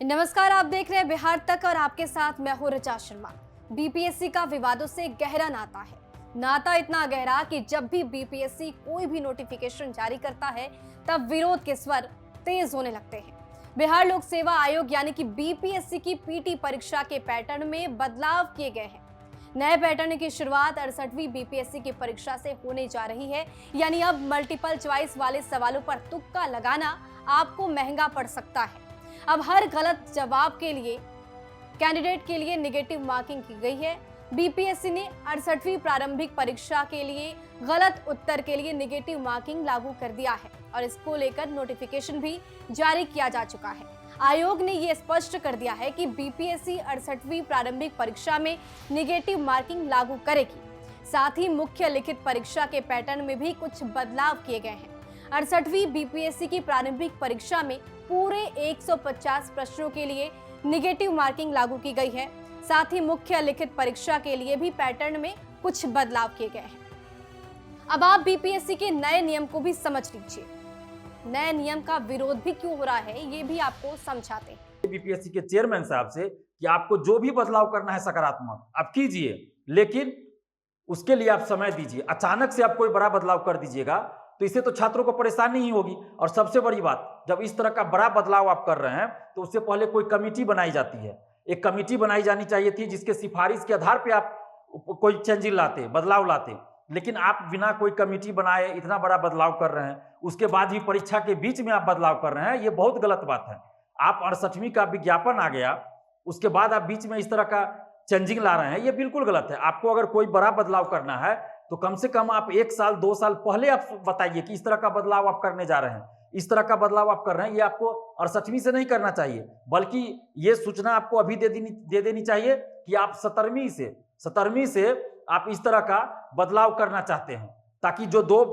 नमस्कार, आप देख रहे हैं बिहार तक और आपके साथ मैं हूं ऋचा शर्मा। बीपीएससी का विवादों से गहरा नाता है। नाता इतना गहरा कि जब भी बीपीएससी कोई भी नोटिफिकेशन जारी करता है तब विरोध के स्वर तेज होने लगते हैं। बिहार लोक सेवा आयोग यानी कि बीपीएससी की पीटी परीक्षा के पैटर्न में बदलाव किए गए हैं। नए पैटर्न की शुरुआत 68वीं बीपीएससी की परीक्षा से होने जा रही है। यानी अब मल्टीपल चॉइस वाले सवालों पर तुक्का लगाना आपको महंगा पड़ सकता है। अब हर गलत जवाब के लिए कैंडिडेट के लिए नेगेटिव मार्किंग की गई है। बीपीएससी ने 68वीं प्रारंभिक परीक्षा के लिए गलत उत्तर के लिए नेगेटिव मार्किंग लागू कर दिया है और इसको लेकर नोटिफिकेशन भी जारी किया जा चुका है। आयोग ने यह स्पष्ट कर दिया है कि बीपीएससी 68वीं प्रारंभिक परीक्षा में नेगेटिव मार्किंग लागू करेगी। साथ ही मुख्य लिखित परीक्षा के पैटर्न में भी कुछ बदलाव किए गए हैं। 68वीं बीपीएससी की प्रारंभिक परीक्षा में पूरे 150 प्रश्नों के लिए नेगेटिव मार्किंग लागू की गई है। साथ ही मुख्य लिखित परीक्षा के लिए भी पैटर्न में कुछ बदलाव किए गए हैं। अब आप बीपीएससी के नए नियम को भी समझ लीजिए। नए नियम का विरोध भी क्यों हो रहा है, ये भी आपको समझाते हैं। बीपीएससी के चेयरमैन साहब से कि आपको जो भी बदलाव करना है सकारात्मक आप कीजिए, लेकिन उसके लिए आप समय दीजिए। अचानक से आप कोई बड़ा बदलाव कर दीजिएगा तो इससे तो छात्रों को परेशानी ही होगी। और सबसे बड़ी बात, जब इस तरह का बड़ा बदलाव आप कर रहे हैं तो उससे पहले कोई कमेटी बनाई जाती है। एक कमेटी बनाई जानी चाहिए थी जिसके सिफारिश के आधार पे आप कोई चेंजिंग लाते, बदलाव लाते। लेकिन आप बिना कोई कमेटी बनाए इतना बड़ा बदलाव कर रहे हैं, उसके बाद भी परीक्षा के बीच में आप बदलाव कर रहे हैं, ये बहुत गलत बात है। आप 68वीं का विज्ञापन आ गया, उसके बाद आप बीच में इस तरह का चेंजिंग ला रहे हैं, ये बिल्कुल गलत है। आपको अगर कोई बड़ा बदलाव करना है तो कम से कम आप 1 साल 2 साल पहले आप बताइए कि इस तरह का बदलाव आप करने जा रहे हैं, इस तरह का बदलाव आप कर रहे हैं। ये आपको 68वीं से नहीं करना चाहिए, बल्कि ये सूचना आपको अभी दे देनी चाहिए कि आप 17वीं से आप इस तरह का बदलाव करना चाहते हैं, ताकि जो 2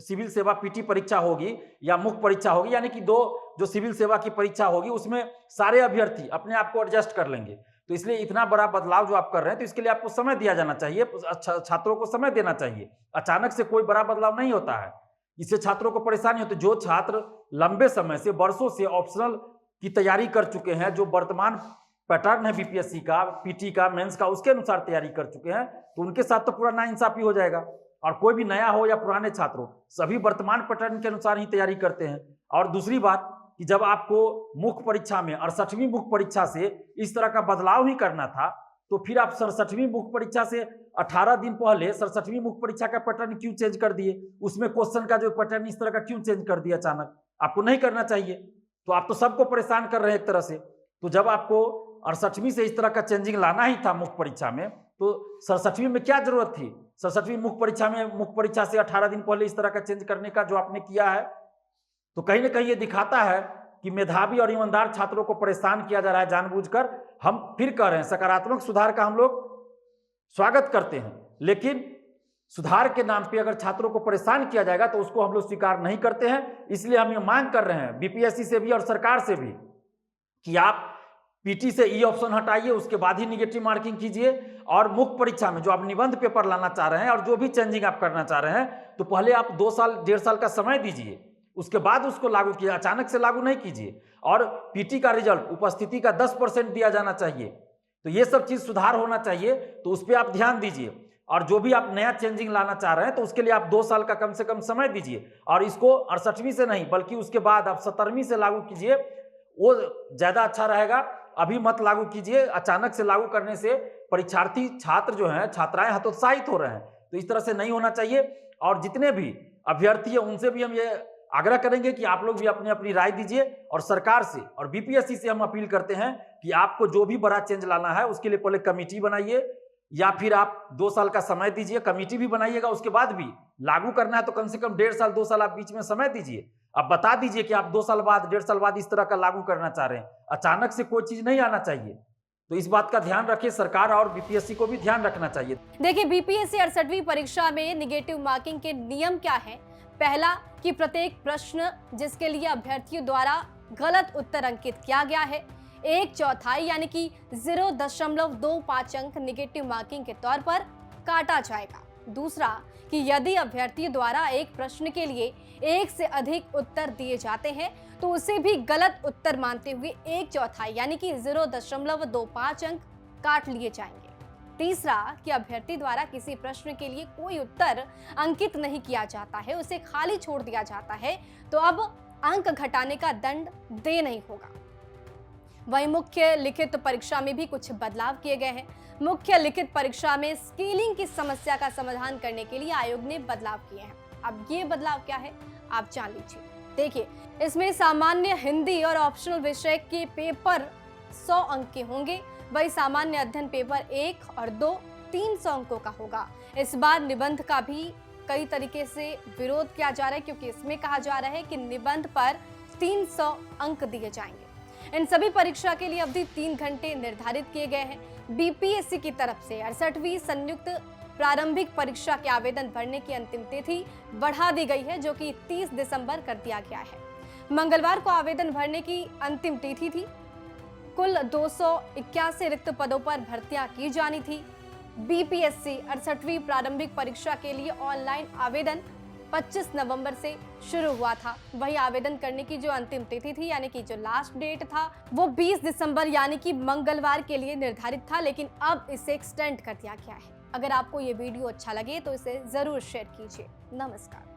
सिविल सेवा पीटी परीक्षा होगी या मुख्य परीक्षा होगी, यानी कि 2 जो सिविल सेवा की परीक्षा होगी उसमें सारे अभ्यर्थी अपने आप को एडजस्ट कर लेंगे। तो इसलिए इतना बड़ा बदलाव जो आप कर रहे हैं तो इसके लिए आपको समय दिया जाना चाहिए, छात्रों को समय देना चाहिए। अचानक से कोई बड़ा बदलाव नहीं होता है, इससे छात्रों को परेशानी होती है। जो छात्र लंबे समय से, वर्षों से ऑप्शनल की तैयारी कर चुके हैं, जो वर्तमान पैटर्न है बीपीएससी का, पीटी का, मेंस का, उसके अनुसार तैयारी कर चुके हैं, तो उनके साथ तो पूरा नाइंसाफी हो जाएगा। और कोई भी नया हो या पुराने छात्र हो, सभी वर्तमान पैटर्न के अनुसार ही तैयारी करते हैं। और दूसरी बात कि जब आपको मुख्य परीक्षा में 68वीं मुख्य परीक्षा से इस तरह का बदलाव ही करना था, तो फिर आप 67वीं मुख्य परीक्षा से 18 दिन पहले 67वीं मुख्य परीक्षा का पैटर्न क्यों चेंज कर दिए? उसमें क्वेश्चन का जो पैटर्न इस तरह का क्यों चेंज कर दिया अचानक? आपको नहीं करना चाहिए। तो आप तो सबको परेशान कर रहे हैं एक तरह से। तो जब आपको 68वीं से इस तरह का चेंजिंग लाना ही था मुख्य परीक्षा में, तो 67वीं में क्या जरूरत थी? 67वीं मुख्य परीक्षा में, मुख्य परीक्षा से 18 दिन पहले इस तरह का चेंज करने का जो आपने किया है, तो कहीं ना कहीं ये दिखाता है कि मेधावी और ईमानदार छात्रों को परेशान किया जा रहा है जानबूझकर। हम फिर कह रहे हैं, सकारात्मक सुधार का हम लोग स्वागत करते हैं, लेकिन सुधार के नाम पे अगर छात्रों को परेशान किया जाएगा तो उसको हम लोग स्वीकार नहीं करते हैं। इसलिए हम ये मांग कर रहे हैं बीपीएससी से भी और सरकार से भी कि आप पीटी से ई ऑप्शन हटाइए, उसके बाद ही निगेटिव मार्किंग कीजिए। और मुख्य परीक्षा में जो आप निबंध पेपर लाना चाह रहे हैं और जो भी चेंजिंग आप करना चाह रहे हैं, तो पहले आप 2 साल 1.5 साल का समय दीजिए, उसके बाद उसको लागू किया, अचानक से लागू नहीं कीजिए। और पीटी का रिजल्ट, उपस्थिति का 10% दिया जाना चाहिए। तो ये सब चीज सुधार होना चाहिए, तो उस पर आप ध्यान दीजिए। और जो भी आप नया चेंजिंग लाना चाह रहे हैं तो उसके लिए आप 2 साल का कम से कम समय दीजिए। और इसको 68वीं से नहीं, बल्कि उसके बाद आप 17वीं से लागू कीजिए, वो ज्यादा अच्छा रहेगा। अभी मत लागू कीजिए। अचानक से लागू करने से परीक्षार्थी छात्र जो हैं, छात्राएं हतोत्साहित हो रहे हैं, तो इस तरह से नहीं होना चाहिए। और जितने भी अभ्यर्थी हैं उनसे भी हम ये आग्रह करेंगे कि आप लोग भी अपनी अपनी राय दीजिए। और सरकार से और बीपीएससी से हम अपील करते हैं कि आपको जो भी बड़ा चेंज लाना है उसके लिए पहले कमेटी बनाइए, या फिर आप 2 साल का समय दीजिए, कमेटी भी बनाइएगा। उसके बाद भी लागू करना है तो कम से कम 1.5 साल 2 साल आप बीच में समय दीजिए। अब बता दीजिए कि आप 2 साल बाद, 1.5 साल बाद इस तरह का लागू करना चाह रहे हैं। अचानक से कोई चीज नहीं आना चाहिए। तो इस बात का ध्यान रखिए, सरकार और बीपीएससी को भी ध्यान रखना चाहिए। देखिए, बीपीएससी 68वीं परीक्षा में नेगेटिव मार्किंग के नियम क्या है? पहला कि प्रत्येक प्रश्न जिसके लिए अभ्यर्थियों द्वारा गलत उत्तर अंकित किया गया है, 1/4 यानी कि 0.25 अंक नेगेटिव मार्किंग के तौर पर काटा जाएगा। दूसरा कि यदि अभ्यर्थी द्वारा एक प्रश्न के लिए एक से अधिक उत्तर दिए जाते हैं तो उसे भी गलत उत्तर मानते हुए 1/4 यानी कि 0.25 अंक काट लिए जाएंगे। तीसरा कि अभ्यर्थी द्वारा किसी प्रश्न के लिए कोई उत्तर अंकित नहीं किया जाता है, उसे खाली छोड़ दिया जाता है, तो अब अंक घटाने का दंड देय नहीं होगा। वहीं मुख्य लिखित परीक्षा में भी कुछ बदलाव किए गए हैं। मुख्य लिखित परीक्षा में स्केलिंग की समस्या का समाधान करने के लिए आयोग ने बदलाव किए हैं। अब ये बदलाव क्या है आप जान लीजिए। देखिए, इसमें सामान्य हिंदी और ऑप्शनल विषय के पेपर 100 अंक के होंगे, वही सामान्य अध्ययन पेपर 1 और 2 300 अंकों का होगा। इस बार निबंध का भी कई तरीके से विरोध किया जा रहा है, क्योंकि इसमें कहा जा रहा है कि निबंध पर 300 अंक दिए जाएंगे। इन सभी परीक्षा के लिए अवधि 3 घंटे निर्धारित किए गए हैं। बीपीएससी की तरफ से 68वीं संयुक्त प्रारंभिक परीक्षा के आवेदन भरने की अंतिम तिथि बढ़ा दी गई है, जो कि 30 दिसंबर कर दिया गया है। मंगलवार को आवेदन भरने की अंतिम तिथि थी। कुल 281 रिक्त पदों पर भर्तियां की जानी थी। बीपीएससी 68वीं प्रारंभिक परीक्षा के लिए ऑनलाइन आवेदन 25 नवंबर से शुरू हुआ था। वही आवेदन करने की जो अंतिम तिथि थी, यानी कि जो लास्ट डेट था, वो 20 दिसंबर यानी कि मंगलवार के लिए निर्धारित था, लेकिन अब इसे एक्सटेंड कर दिया गया है। अगर आपको ये वीडियो अच्छा लगे तो इसे जरूर शेयर कीजिए। नमस्कार।